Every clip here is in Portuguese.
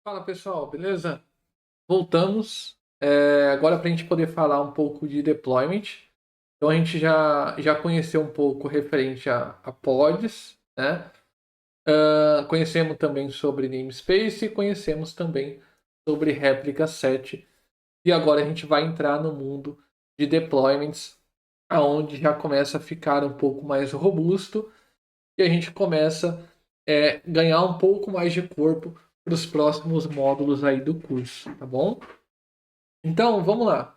Fala pessoal, beleza? Voltamos agora para a gente poder falar um pouco de deployment. Então a gente já conheceu um pouco referente a pods, né? Conhecemos também sobre namespace e conhecemos também sobre réplica set. E agora a gente vai entrar no mundo de deployments, aonde já começa a ficar um pouco mais robusto e a gente começa a ganhar um pouco mais de corpo para os próximos módulos aí do curso, tá bom? Então, vamos lá.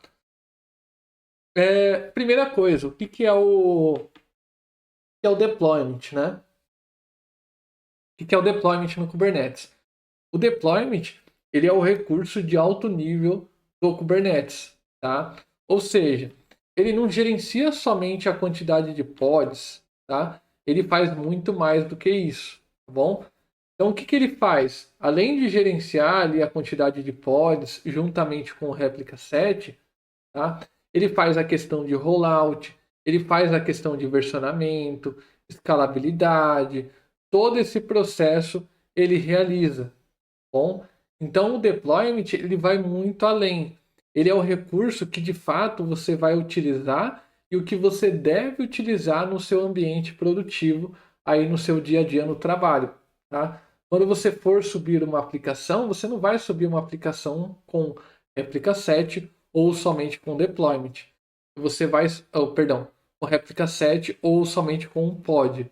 Primeira coisa, o que é o deployment, né? O que é o deployment no Kubernetes? O deployment, ele é o recurso de alto nível do Kubernetes, tá? Ou seja, ele não gerencia somente a quantidade de pods, tá? Ele faz muito mais do que isso, tá bom? Então, o que ele faz? Além de gerenciar ali a quantidade de pods juntamente com o Replica Set, tá? Ele faz a questão de rollout, ele faz a questão de versionamento, escalabilidade, todo esse processo ele realiza. Bom, então o deployment ele vai muito além. Ele é o recurso que de fato você vai utilizar e o que você deve utilizar no seu ambiente produtivo aí no seu dia a dia no trabalho, tá? Quando você for subir uma aplicação, você não vai subir uma aplicação com réplica set ou somente com deployment. Você vai, perdão, com réplica set ou somente com um pod. O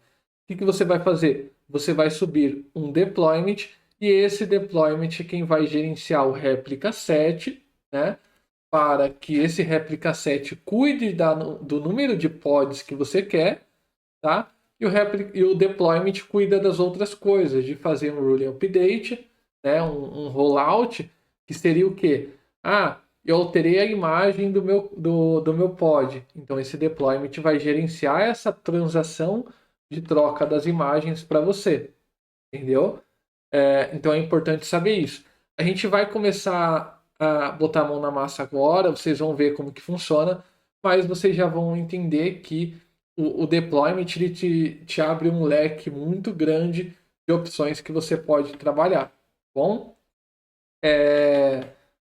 que você vai fazer? Você vai subir um deployment e esse deployment é quem vai gerenciar o réplica set, né? Para que esse réplica set cuide do número de pods que você quer, tá? E o deployment cuida das outras coisas, de fazer um ruling update, né? Um rollout, que seria o quê? Ah, eu alterei a imagem do meu pod. Então esse deployment vai gerenciar essa transação de troca das imagens para você, entendeu? Então é importante saber isso. A gente vai começar a botar a mão na massa agora, vocês vão ver como que funciona, mas vocês já vão entender que o deployment ele te abre um leque muito grande de opções que você pode trabalhar. Bom, é,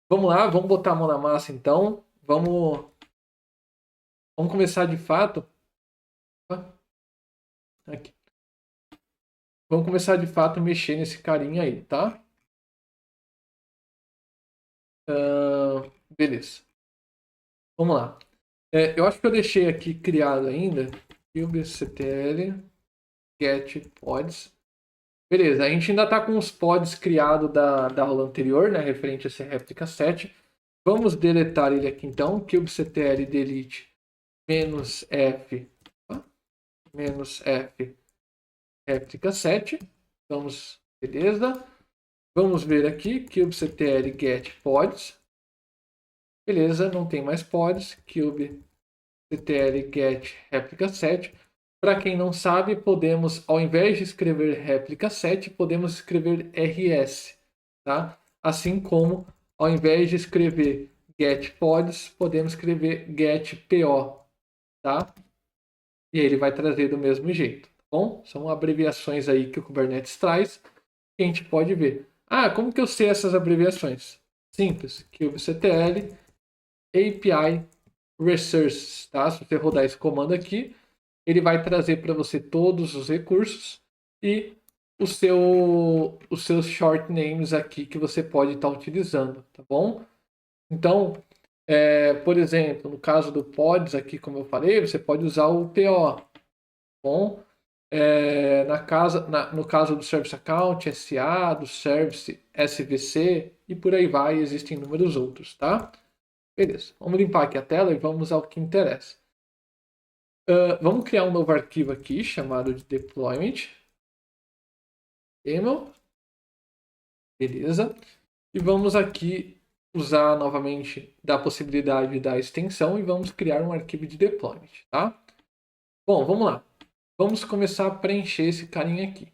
vamos lá, vamos botar a mão na massa então. Vamos começar de fato. Aqui. Vamos começar de fato a mexer nesse carinha aí, tá? Beleza. Vamos lá. Eu acho que eu deixei aqui criado ainda kubectl get pods. Beleza, a gente ainda está com os pods criados da aula anterior, né, referente a esse replica set. Vamos deletar ele aqui então, kubectl delete "-f", tá? "-f replica set". Beleza. Vamos ver aqui, kubectl get pods. Beleza, não tem mais pods, ctl get replica set. Para quem não sabe, podemos, ao invés de escrever replica set, podemos escrever rs, tá? Assim como, ao invés de escrever get pods, podemos escrever get po, tá? E ele vai trazer do mesmo jeito, tá bom? São abreviações aí que o Kubernetes traz, que a gente pode ver. Ah, como que eu sei essas abreviações? Simples, kubectl API Resources, tá? Se você rodar esse comando aqui, ele vai trazer para você todos os recursos e os seus short names aqui que você pode estar utilizando, tá bom? Então, por exemplo, no caso do pods aqui, como eu falei, você pode usar o PO, tá bom? No caso do Service Account, SA, do Service SVC e por aí vai, existem inúmeros outros, tá? Beleza, vamos limpar aqui a tela e vamos ao que interessa. Vamos criar um novo arquivo aqui chamado de deployment. Beleza. E vamos aqui usar novamente da possibilidade da extensão e vamos criar um arquivo de deployment, tá? Bom, vamos lá. Vamos começar a preencher esse carinha aqui.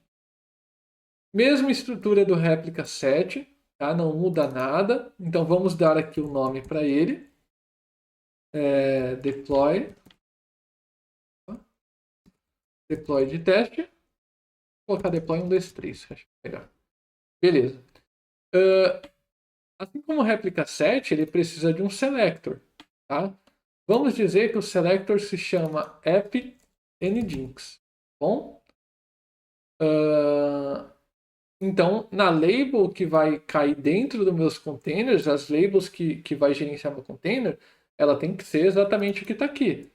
Mesma estrutura do replica set, tá? Não muda nada. Então vamos dar aqui o nome para ele. Deploy de teste. Vou colocar deploy 1, 2, 3. Acho que é melhor. Beleza. Assim como o réplica set, ele precisa de um selector, tá? Vamos dizer que o selector se chama app_nginx, bom? Então, na label que vai cair dentro dos meus containers, as labels que vai gerenciar meu container, ela tem que ser exatamente o que está aqui.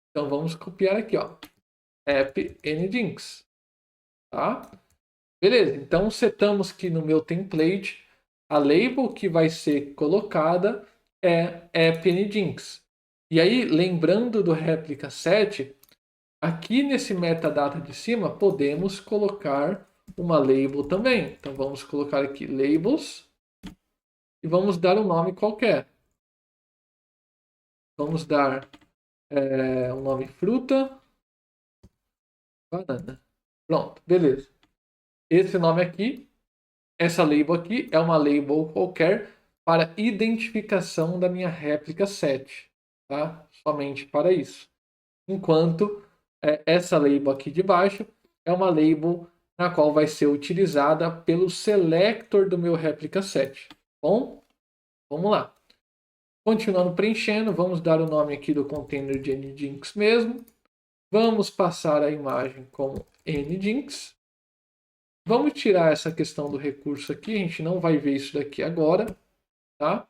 Então, vamos copiar aqui, ó, app_nginx, tá? Beleza, então setamos que no meu template, a label que vai ser colocada é app_nginx. E aí, lembrando do réplica set, aqui nesse metadata de cima, podemos colocar uma label também. Então, vamos colocar aqui labels e vamos dar um nome qualquer. Vamos dar um nome fruta, banana. Pronto, beleza. Esse nome aqui, essa label aqui, é uma label qualquer para identificação da minha réplica set. Tá? Somente para isso. Enquanto essa label aqui de baixo é uma label na qual vai ser utilizada pelo selector do meu réplica set. Bom, vamos lá. Continuando preenchendo, vamos dar o nome aqui do container de nginx mesmo. Vamos passar a imagem como nginx. Vamos tirar essa questão do recurso aqui, a gente não vai ver isso daqui agora, tá?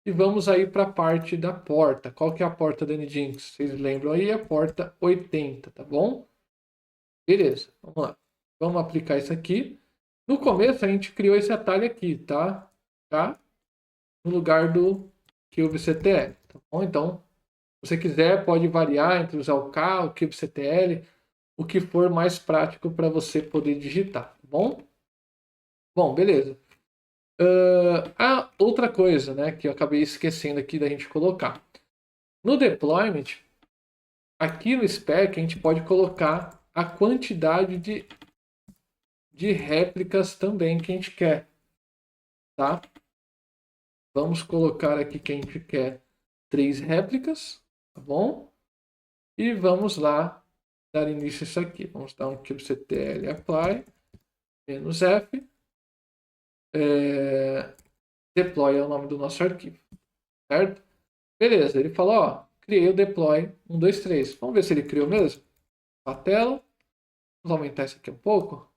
E vamos aí para a parte da porta. Qual que é a porta da nginx? Vocês lembram aí? A porta 80, tá bom? Beleza, vamos lá. Vamos aplicar isso aqui. No começo a gente criou esse atalho aqui, tá? No lugar do kubectl, tá bom? Então, se você quiser, pode variar entre usar o K, o kubectl, o que for mais prático para você poder digitar, tá bom? Bom, beleza. Outra coisa, né, que eu acabei esquecendo aqui da gente colocar. No deployment, aqui no spec, a gente pode colocar a quantidade de réplicas também que a gente quer, tá? Vamos colocar aqui que a gente quer 3 réplicas, tá bom? E vamos lá dar início a isso aqui. Vamos dar um kubectl apply -f. Deploy é o nome do nosso arquivo, certo? Beleza, ele falou, ó, criei o deploy 1, 2, 3. Vamos ver se ele criou mesmo. A tela. Vamos aumentar isso aqui um pouco.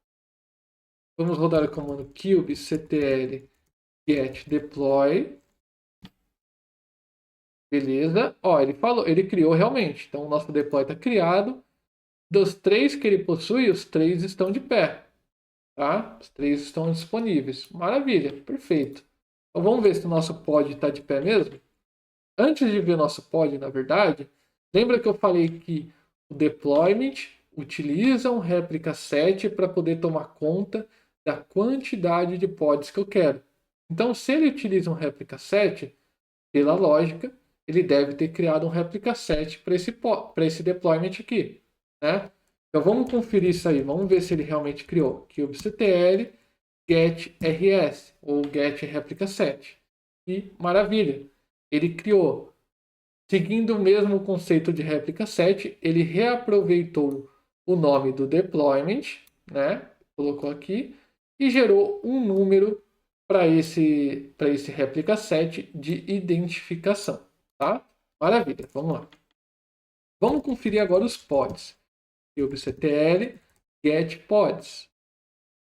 Vamos rodar o comando kubectl get deploy. Beleza. Ó, ele falou, ele criou realmente. Então o nosso deploy está criado. Dos 3 que ele possui, os 3 estão de pé. Tá? Os 3 estão disponíveis. Maravilha, perfeito. Então vamos ver se o nosso pod está de pé mesmo. Antes de ver o nosso pod, na verdade, lembra que eu falei que o deployment utiliza um réplica set para poder tomar conta da quantidade de pods que eu quero. Então, se ele utiliza um réplica set, pela lógica, ele deve ter criado um réplica set para esse deployment aqui, né? Então vamos conferir isso aí, vamos ver se ele realmente criou kubectl get rs ou get réplica set. E maravilha, ele criou. Seguindo o mesmo conceito de réplica set, ele reaproveitou o nome do deployment, né? Colocou aqui e gerou um número para esse réplica set de identificação, tá? Maravilha, vamos lá. Vamos conferir agora os pods. kubectl get pods,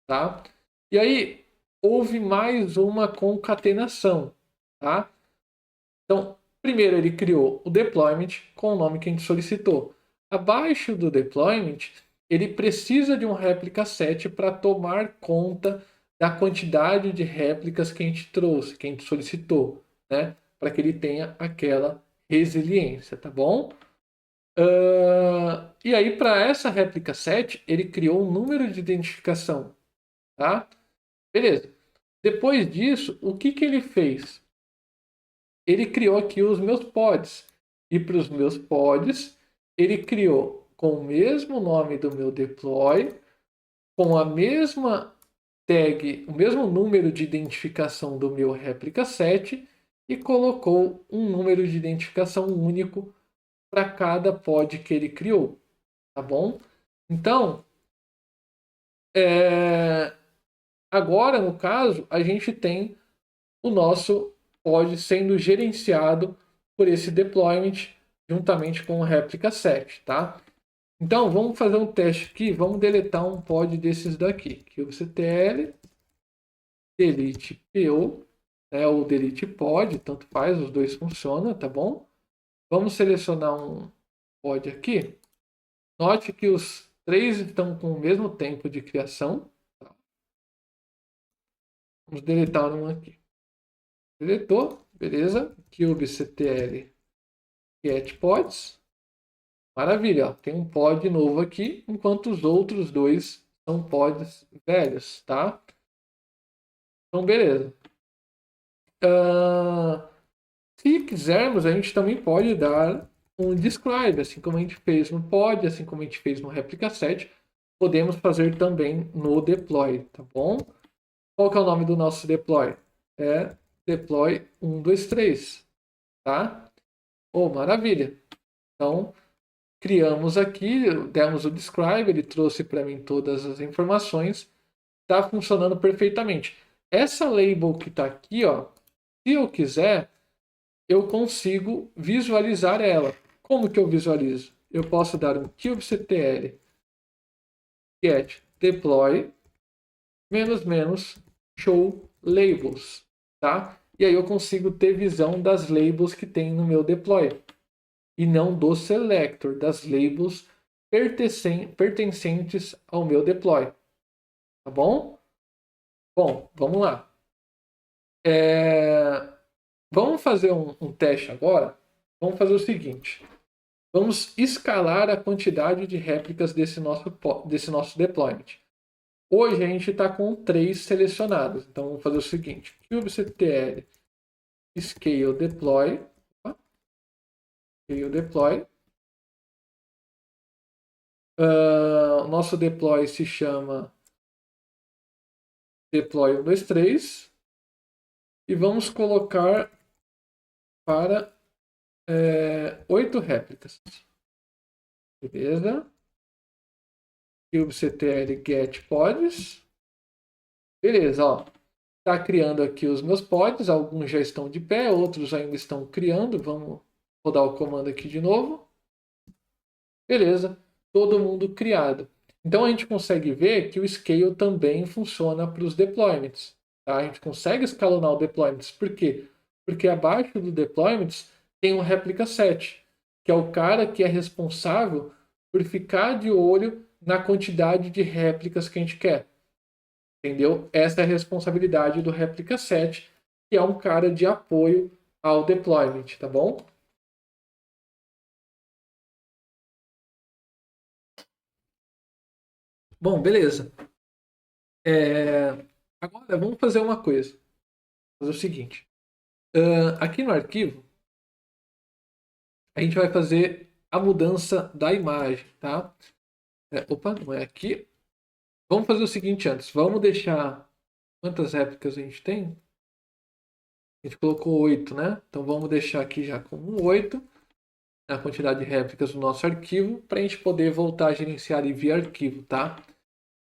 tá? E aí houve mais uma concatenação, tá? Então, primeiro ele criou o deployment com o nome que a gente solicitou. Abaixo do deployment, ele precisa de um réplica set para tomar conta da quantidade de réplicas que a gente trouxe, que a gente solicitou, né? Para que ele tenha aquela resiliência, tá bom? E aí, para essa réplica set, ele criou um número de identificação, tá? Beleza. Depois disso, o que ele fez? Ele criou aqui os meus pods. E para os meus pods, ele criou com o mesmo nome do meu deploy, com a mesma tag, o mesmo número de identificação do meu réplica set e colocou um número de identificação único para cada pod que ele criou, tá bom? Então, Agora, no caso, a gente tem o nosso pod sendo gerenciado por esse deployment juntamente com o replica set, tá? Então, vamos fazer um teste aqui, vamos deletar um pod desses daqui. kubectl, delete po, né, ou delete pod, tanto faz, os dois funcionam, tá bom? Vamos selecionar um pod aqui. Note que os três estão com o mesmo tempo de criação. Tá? Vamos deletar um aqui. Deletou, beleza. kubectl get pods. Maravilha, ó. Tem um pod novo aqui, enquanto os outros dois são pods velhos, tá? Então, beleza. Se quisermos, a gente também pode dar um describe, assim como a gente fez no pod, assim como a gente fez no replica set, podemos fazer também no deploy, tá bom? Qual que é o nome do nosso deploy? É deploy 123, tá? Oh, maravilha. Então, criamos aqui, demos o describe, ele trouxe para mim todas as informações, está funcionando perfeitamente. Essa label que está aqui, ó, se eu quiser, eu consigo visualizar ela. Como que eu visualizo? Eu posso dar um kubectl get deploy show labels, tá? E aí eu consigo ter visão das labels que tem no meu deploy e não do selector, das labels pertencentes ao meu deploy, tá bom? Bom, vamos lá. Vamos fazer um teste agora. Vamos fazer o seguinte. Vamos escalar a quantidade de réplicas desse nosso deployment. Hoje a gente está com 3 selecionados. Então vamos fazer o seguinte: kubectl scale deploy. Scale deploy. O nosso deploy se chama deploy 123. E vamos colocar para 8 réplicas. Beleza? kubectl get pods. Beleza, ó. Tá criando aqui os meus pods. Alguns já estão de pé, outros ainda estão criando. Vamos rodar o comando aqui de novo. Beleza, todo mundo criado. Então a gente consegue ver que o scale também funciona para os deployments. Tá? A gente consegue escalonar o deployments. Por quê? Porque abaixo do deployments tem um replica set, que é o cara que é responsável por ficar de olho na quantidade de réplicas que a gente quer. Entendeu? Essa é a responsabilidade do replica set, que é um cara de apoio ao deployment, tá bom? Bom, beleza. Agora vamos fazer uma coisa. Fazer o seguinte. Aqui no arquivo, a gente vai fazer a mudança da imagem, tá? Opa, não é aqui. Vamos fazer o seguinte antes. Vamos deixar... Quantas réplicas a gente tem? A gente colocou 8, né? Então vamos deixar aqui já como 8 a quantidade de réplicas do nosso arquivo para a gente poder voltar a gerenciar e via arquivo, tá?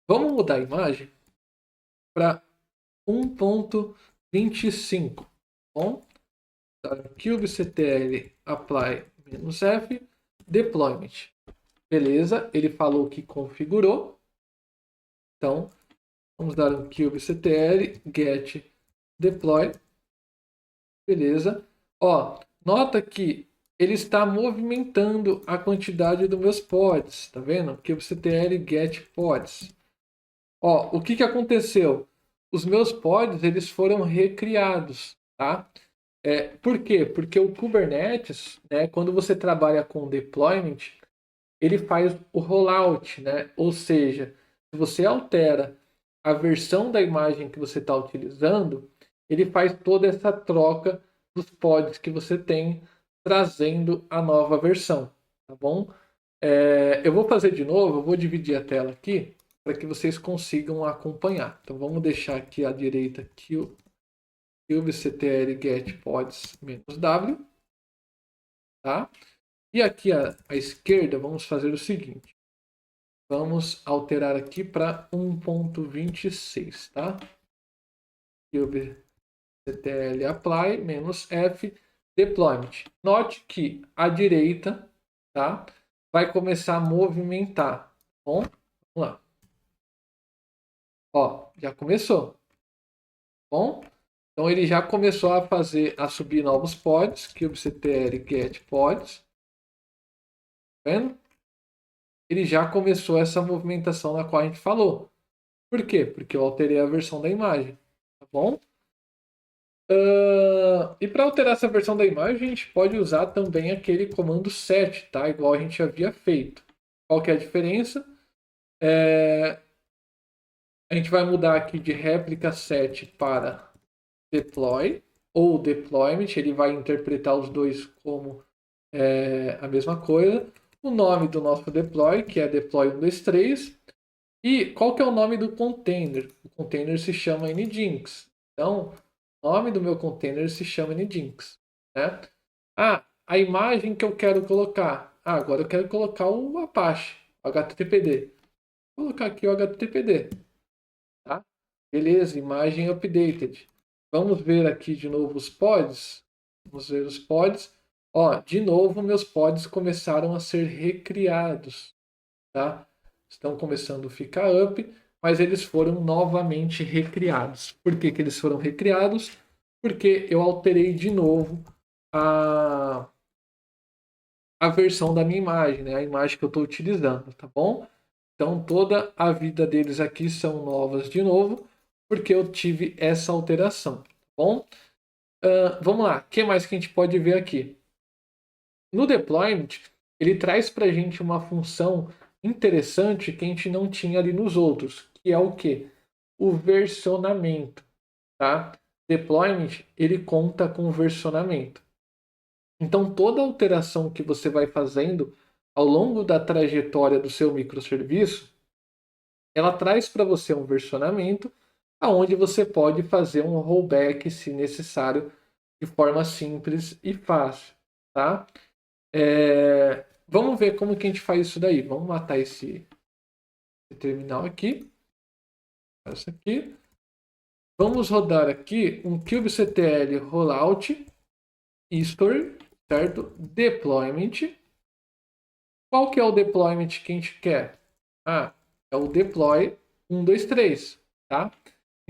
Vamos mudar a imagem para 1.25. Bom, kubectl apply -f deployment. Beleza, ele falou que configurou. Então, vamos dar um kubectl get deploy. Beleza. Ó, nota que ele está movimentando a quantidade dos meus pods, tá vendo? kubectl get pods. Ó, o que que aconteceu? Os meus pods, eles foram recriados, tá? Por quê? Porque o Kubernetes, né, quando você trabalha com deployment, ele faz o rollout, né? Ou seja, se você altera a versão da imagem que você está utilizando, ele faz toda essa troca dos pods que você tem, trazendo a nova versão, tá bom? Eu vou fazer de novo, eu vou dividir a tela aqui para que vocês consigam acompanhar. Então vamos deixar aqui à direita aqui o kubectl get pods -w, tá? E aqui à esquerda vamos fazer o seguinte. Vamos alterar aqui para 1.26, tá? Kubectl apply menos F deployment. Note que a direita, tá? Vai começar a movimentar. Bom, vamos lá. Ó, já começou. Bom, então ele já começou a subir novos pods, kubectl get pods. Tá vendo? Ele já começou essa movimentação na qual a gente falou. Por quê? Porque eu alterei a versão da imagem, tá bom? E para alterar essa versão da imagem, a gente pode usar também aquele comando set, tá? Igual a gente havia feito. Qual que é a diferença? A gente vai mudar aqui de réplica set para deploy ou deployment. Ele vai interpretar os dois como a mesma coisa. O nome do nosso deploy, que é deploy 123. E qual que é o nome do container? O container se chama nginx. Então, o nome do meu container se chama nginx, né? A imagem que eu quero colocar. Agora eu quero colocar o Apache, o HTTPD. Vou colocar aqui o HTTPD, tá? Beleza, imagem updated. Vamos ver aqui de novo os pods. Vamos ver os pods. Ó, de novo meus pods começaram a ser recriados, tá? Estão começando a ficar up, mas eles foram novamente recriados. Por que que eles foram recriados? Porque eu alterei de novo a versão da minha imagem, né? A imagem que eu estou utilizando, tá bom? Então toda a vida deles aqui são novas de novo, porque eu tive essa alteração, tá bom? Vamos lá, o que mais que a gente pode ver aqui? No deployment, ele traz para a gente uma função interessante que a gente não tinha ali nos outros, que é o que? O versionamento, tá? Deployment, ele conta com versionamento. Então, toda alteração que você vai fazendo ao longo da trajetória do seu microserviço, ela traz para você um versionamento aonde você pode fazer um rollback, se necessário, de forma simples e fácil, tá? Vamos ver como que a gente faz isso daí. Vamos matar esse terminal aqui. Essa aqui. Vamos rodar aqui um kubectl rollout history, certo? Deployment. Qual que é o deployment que a gente quer? É o deploy 123, tá?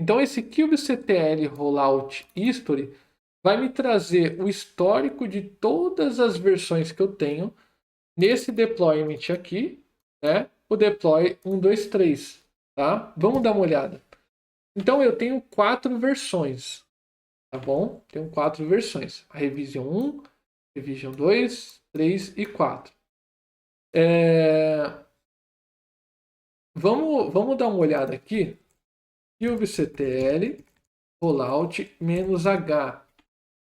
Então esse kubectl rollout history vai me trazer o histórico de todas as versões que eu tenho nesse deployment aqui, né? O deploy 123, tá? Vamos dar uma olhada. Então eu tenho 4 versões, tá bom? Tenho 4 versões. A Revision 1, Revision 2, 3 e 4. Vamos dar uma olhada aqui. kubectl rollout "-h",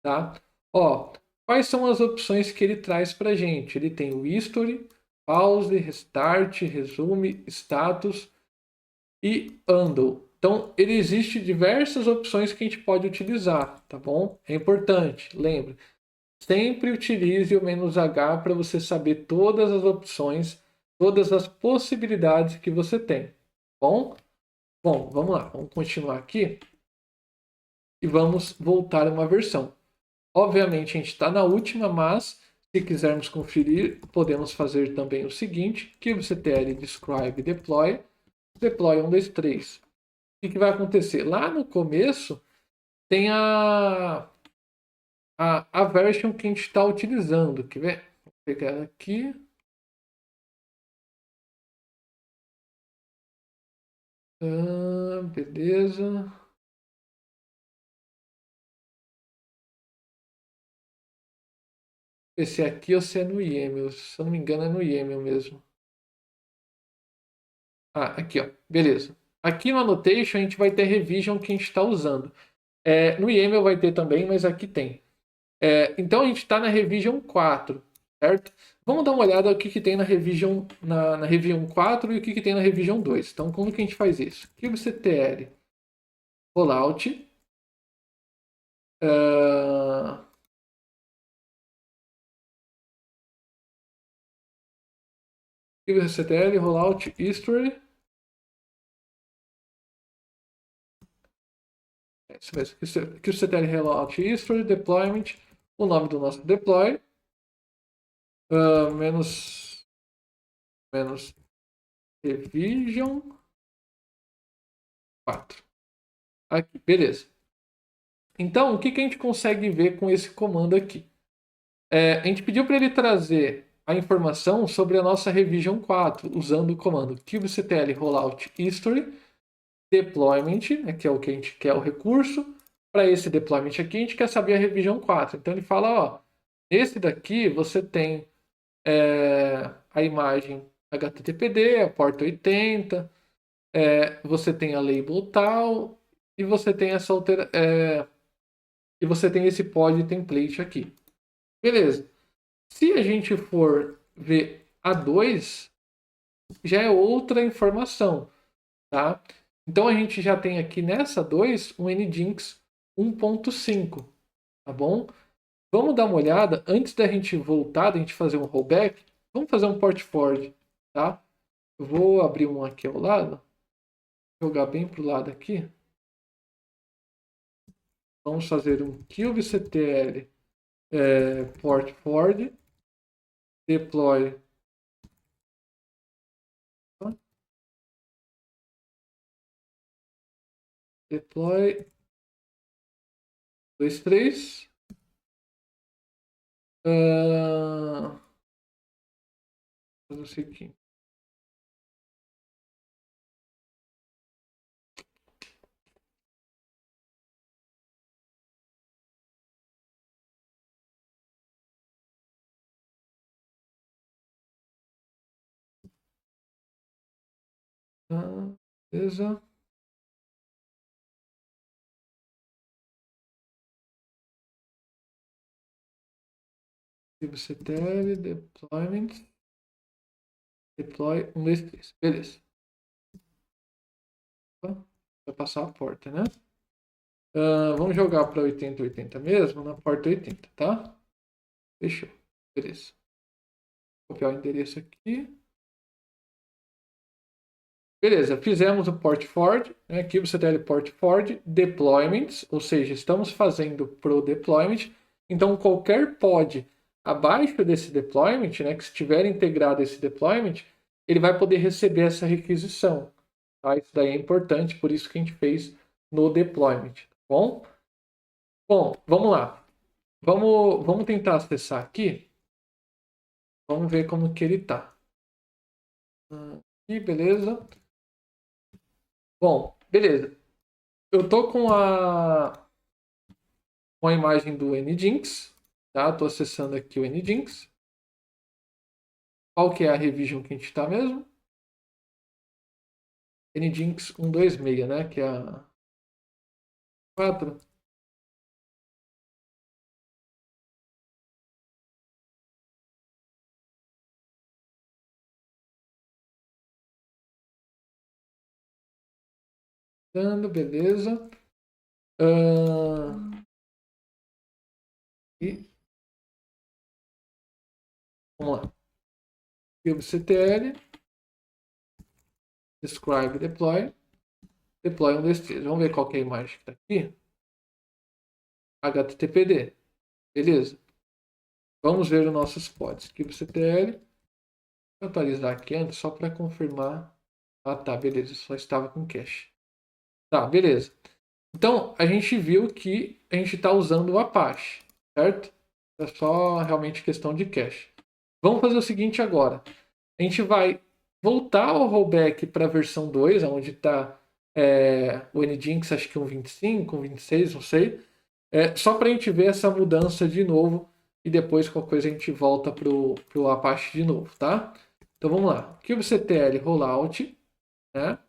tá? Ó, quais são as opções que ele traz para gente? Ele tem o history, pause, restart, resume, status e undo. Então, ele existe diversas opções que a gente pode utilizar, tá bom? É importante, lembre, sempre utilize o "-h" para você saber todas as opções, todas as possibilidades que você tem, tá bom? Bom, vamos lá, vamos continuar aqui e vamos voltar a uma versão. Obviamente a gente está na última, mas se quisermos conferir, podemos fazer também o seguinte: kubectl describe deploy, deploy 123. O que vai acontecer? Lá no começo tem a version que a gente está utilizando. Quer ver? Vou pegar ela aqui. Beleza. Esse aqui ou se é no YAML. Se eu não me engano, é no YAML mesmo. Aqui, ó. Beleza. Aqui no Annotation a gente vai ter a revision que a gente está usando. No YAML vai ter também, mas aqui tem. Então a gente está na Revision 4, certo? Vamos dar uma olhada no que tem na Revision, na Revision 4 e o que tem na Revision 2. Então, como que a gente faz isso? kubectl rollout kubectl rollout history. Isso mesmo. kubectl rollout history, deployment, o nome do nosso deploy, menos revision 4. Aqui, beleza. Então, o que a gente consegue ver com esse comando aqui? A gente pediu para ele trazer a informação sobre a nossa revision 4, usando o comando kubectl rollout history, deployment, né, que é o que a gente quer, o recurso. Para esse deployment aqui, a gente quer saber a revision 4. Então, ele fala, ó, esse daqui você tem a imagem HTTPD, a porta 80, você tem a label tal, e você tem essa e você tem esse pod template aqui. Beleza. Se a gente for ver a 2, já é outra informação, tá? Então a gente já tem aqui nessa 2 um Nginx 1.5, tá bom? Vamos dar uma olhada, antes da gente voltar, da gente fazer um rollback, vamos fazer um port forward, tá? Eu vou abrir um aqui ao lado, jogar bem para o lado aqui. Vamos fazer um kubectl port forward, deploy deploy 2, 3. Fazer o seguinte. Beleza. kubectl deployment deploy 1, 2, 3. Beleza. Vai passar a porta, né? Vamos jogar para 80, 80 mesmo, na porta 80, tá? Fechou. Beleza. Vou copiar o endereço aqui. Beleza, fizemos o port forward, né? kubectl port forward, deployments, ou seja, estamos fazendo pro deployment. Então, qualquer pod abaixo desse deployment, né, que estiver integrado esse deployment, ele vai poder receber essa requisição. Tá? Isso daí é importante, por isso que a gente fez no deployment, tá bom? Bom, vamos lá. Vamos tentar acessar aqui. Vamos ver como que ele está. Aqui, beleza. Bom, beleza. Eu tô com a imagem do Nginx, tá? Tô acessando aqui o Nginx. Qual que é a revision que a gente está mesmo? Nginx 126, né? Que é a 4. Dando, beleza. E vamos lá. kubectl describe deploy 1, 2, 3. Vamos ver qual que é a imagem que está aqui. HTTPD. Beleza. Vamos ver os nossos pods. kubectl. Vou atualizar aqui antes só para confirmar. Ah, tá, beleza. Só estava com cache. Tá, beleza. Então, a gente viu que a gente está usando o Apache, certo? É só realmente questão de cache. Vamos fazer o seguinte agora. A gente vai voltar o rollback para a versão 2, onde está o Nginx, acho que 1.25, 1.26, não sei. Só para a gente ver essa mudança de novo e depois qualquer coisa a gente volta para o Apache de novo, tá? Então vamos lá. kubectl rollout, né?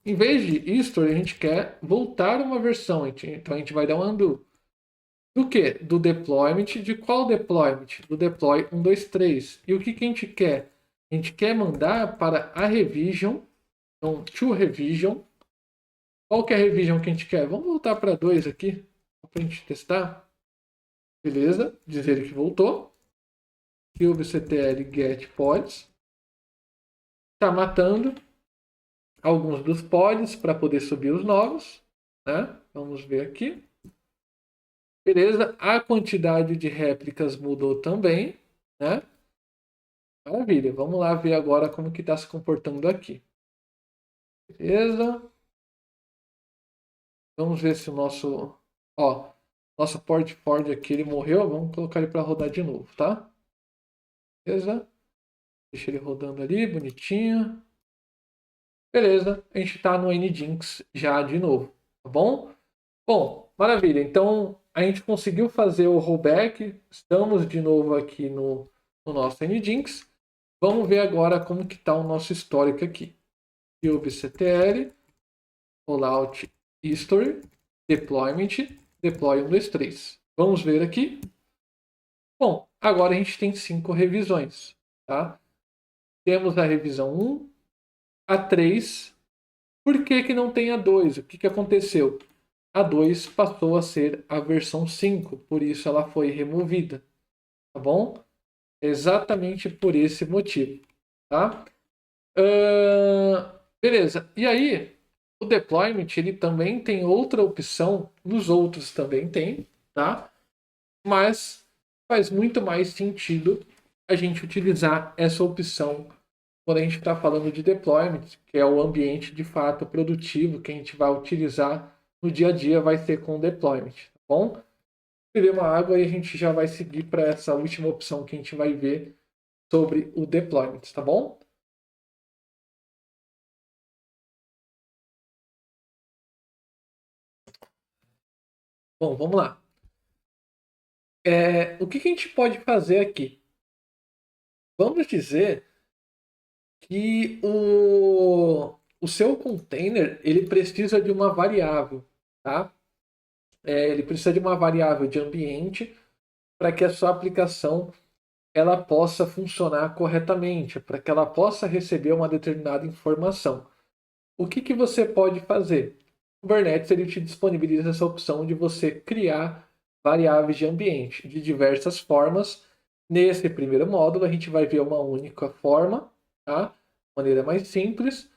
Em vez de history, a gente quer voltar uma versão. Então a gente vai dar um undo. Do que? Do deployment. De qual deployment? Do deploy 1, 2, 3. E o que a gente quer? A gente quer mandar para a revision. Então, to revision. Qual que é a revision que a gente quer? Vamos voltar para 2 aqui. Para a gente testar. Beleza. Dizer que voltou. kubectl get pods. Está matando alguns dos pods para poder subir os novos, né? Vamos ver aqui. Beleza, a quantidade de réplicas mudou também, né? Maravilha, vamos lá ver agora como que está se comportando aqui. Beleza. Vamos ver se o nosso, nosso port Ford aqui ele morreu. Vamos colocar ele para rodar de novo, tá? Beleza. Deixa ele rodando ali, bonitinho. Beleza, a gente está no Nginx já de novo, tá bom? Bom, maravilha. Então, a gente conseguiu fazer o rollback. Estamos de novo aqui no nosso Nginx. Vamos ver agora como que está o nosso histórico aqui. kubectl, rollout history, deployment, deploy 1, 2, 3. Vamos ver aqui. Bom, agora a gente tem 5 revisões, tá? Temos a revisão 1, a 3. Por que que não tem a 2? O que que aconteceu? A 2 passou a ser a versão 5, por isso ela foi removida, tá bom? Exatamente por esse motivo, tá? Beleza, e aí o deployment ele também tem outra opção, nos outros também tem, tá? Mas faz muito mais sentido a gente utilizar essa opção quando a gente está falando de deployment, que é o ambiente de fato produtivo que a gente vai utilizar no dia a dia, vai ser com deployment, tá bom? Beber uma água e a gente já vai seguir para essa última opção que a gente vai ver sobre o deployment, tá bom? Bom, vamos lá. O que a gente pode fazer aqui? Vamos dizer que o seu container ele precisa de uma variável, tá? Ele precisa de uma variável de ambiente para que a sua aplicação ela possa funcionar corretamente, para que ela possa receber uma determinada informação. O que você pode fazer? O Kubernetes ele te disponibiliza essa opção de você criar variáveis de ambiente de diversas formas. Nesse primeiro módulo, a gente vai ver uma única forma, tá? Maneira mais simples.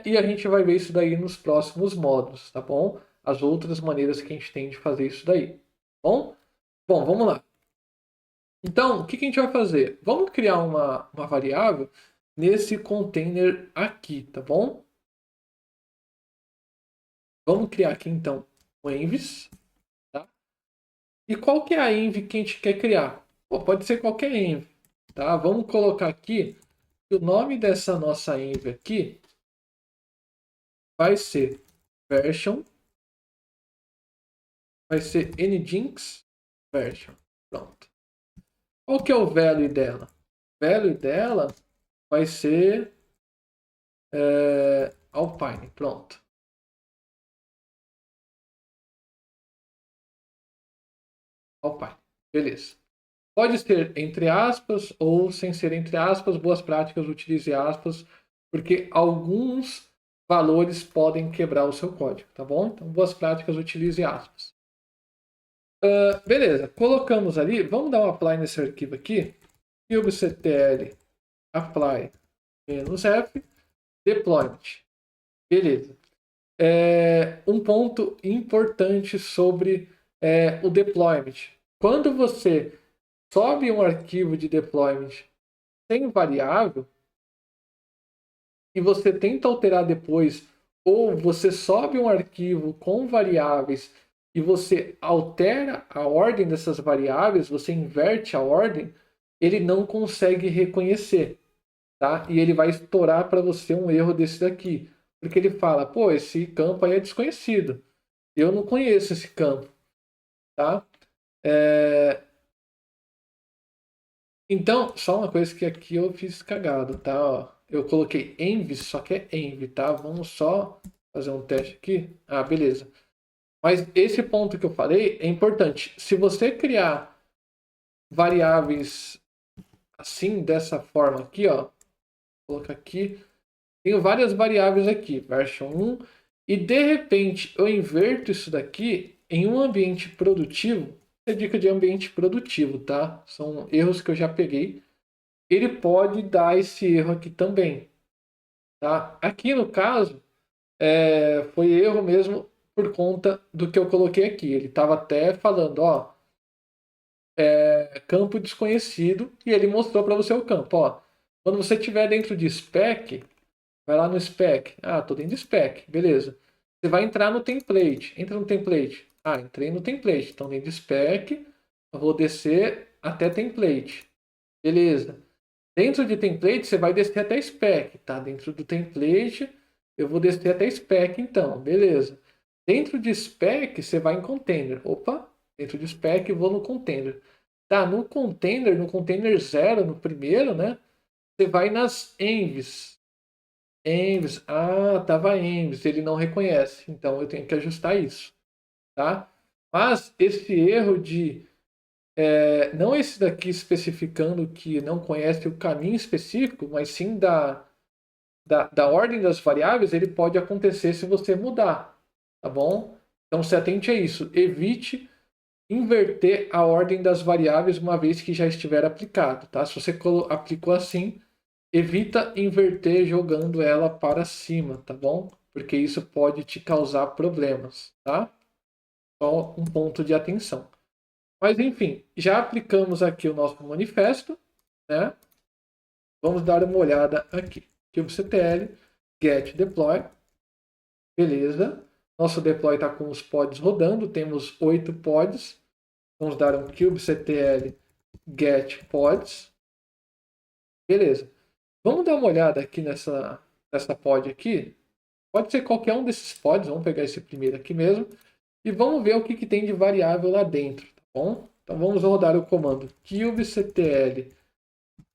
E a gente vai ver isso daí nos próximos módulos, tá bom? As outras maneiras que a gente tem de fazer isso daí, tá bom? Bom, vamos lá. Então, o que a gente vai fazer? Vamos criar uma variável nesse container aqui, tá bom? Vamos criar aqui então o envs, tá? E qual que é a env que a gente quer criar? Pode ser qualquer env, tá? Vamos colocar aqui que o nome dessa nossa env aqui vai ser version, vai ser nginx version. Pronto. Qual que é o value dela? O value dela vai ser Alpine. Pronto. Alpine. Beleza. Pode ser entre aspas ou sem ser entre aspas. Boas práticas, utilize aspas, porque alguns valores podem quebrar o seu código, tá bom? Então, boas práticas, utilize aspas. Beleza, colocamos ali. Vamos dar um apply nesse arquivo aqui. kubectl apply -f deployment. Beleza. Um ponto importante sobre o deployment. Quando você sobe um arquivo de deployment sem variável e você tenta alterar depois, ou você sobe um arquivo com variáveis e você altera a ordem dessas variáveis, você inverte a ordem, ele não consegue reconhecer, tá? E ele vai estourar para você um erro desse daqui, porque ele fala, pô, esse campo aí é desconhecido, eu não conheço esse campo, tá? Então, só uma coisa que aqui eu fiz cagado, tá? Ó, eu coloquei env, só que é env, tá? Vamos só fazer um teste aqui. Ah, beleza. Mas esse ponto que eu falei é importante. Se você criar variáveis assim, dessa forma aqui, ó. Vou colocar aqui. Tenho várias variáveis aqui, version 1. E de repente eu inverto isso daqui em um ambiente produtivo. é dica de ambiente produtivo, tá? São erros que eu já peguei. Ele pode dar esse erro aqui também, tá? Aqui no caso, foi erro mesmo por conta do que eu coloquei aqui. Ele estava até falando, ó, campo desconhecido, e ele mostrou para você o campo, ó. Quando você estiver dentro de spec, vai lá no spec. Ah, tô dentro de spec, beleza. Você vai entrar no template. Entra no template. Ah, entrei no template. Então dentro de spec, eu vou descer até template. Beleza. Dentro de template, você vai descer até spec, tá? Dentro do template, eu vou descer até spec, então, beleza. Dentro de spec, você vai em container. Opa, dentro de spec, eu vou no container. Tá, no container 0, no primeiro, né? Você vai nas envs. Envs, tava envs, ele não reconhece. Então, eu tenho que ajustar isso, tá? Mas esse erro de não esse daqui especificando que não conhece o caminho específico, mas sim da ordem das variáveis, ele pode acontecer se você mudar, tá bom? Então se atente a isso. Evite inverter a ordem das variáveis uma vez que já estiver aplicado, tá? Se você aplicou assim, evita inverter jogando ela para cima, tá bom? Porque isso pode te causar problemas, tá? Só um ponto de atenção. Mas enfim, já aplicamos aqui o nosso manifesto, né? Vamos dar uma olhada aqui. kubectl, get deploy, beleza. Nosso deploy está com os pods rodando, temos 8 pods. Vamos dar um kubectl get pods, beleza. Vamos dar uma olhada aqui nessa pod aqui. Pode ser qualquer um desses pods, vamos pegar esse primeiro aqui mesmo. E vamos ver o que tem de variável lá dentro, tá bom? Então vamos rodar o comando kubectl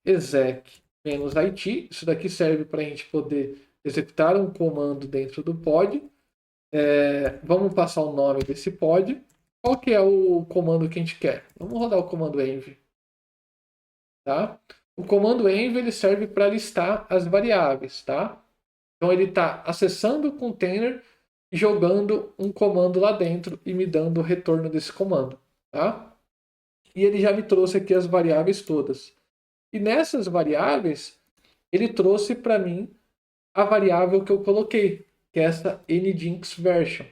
exec-it. Isso daqui serve para a gente poder executar um comando dentro do pod. Vamos passar o nome desse pod. Qual que é o comando que a gente quer? Vamos rodar o comando env. Tá? O comando env ele serve para listar as variáveis. Tá? Então ele está acessando o container e jogando um comando lá dentro e me dando o retorno desse comando. Tá? E ele já me trouxe aqui as variáveis todas. E nessas variáveis, ele trouxe para mim a variável que eu coloquei, que é essa nginx version.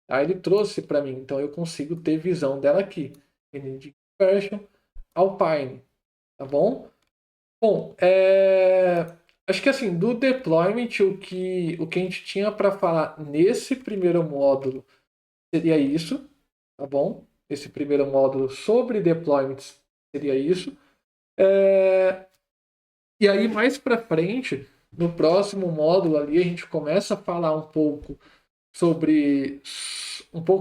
Tá? Ele trouxe para mim, então eu consigo ter visão dela aqui. Nginx version alpine, tá bom? Bom, acho que assim, do deployment, o que a gente tinha para falar nesse primeiro módulo seria isso, tá bom? Esse primeiro módulo sobre deployments seria isso. E aí, mais para frente, no próximo módulo ali, a gente começa a falar um pouco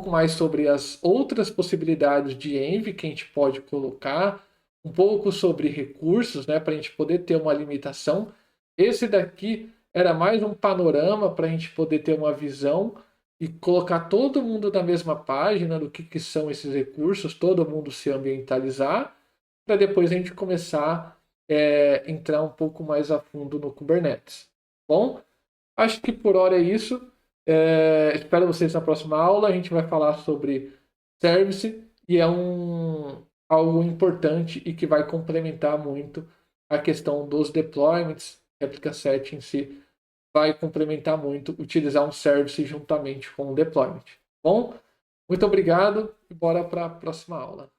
mais sobre as outras possibilidades de env que a gente pode colocar, um pouco sobre recursos, né, para a gente poder ter uma limitação. Esse daqui era mais um panorama para a gente poder ter uma visão e colocar todo mundo na mesma página do que são esses recursos, todo mundo se ambientalizar, para depois a gente começar entrar um pouco mais a fundo no Kubernetes. Bom, acho que por hora é isso. Espero vocês na próxima aula. A gente vai falar sobre service e é algo importante e que vai complementar muito a questão dos deployments. Replica 7 em si vai complementar muito utilizar um service juntamente com o deployment. Bom, muito obrigado e bora para a próxima aula.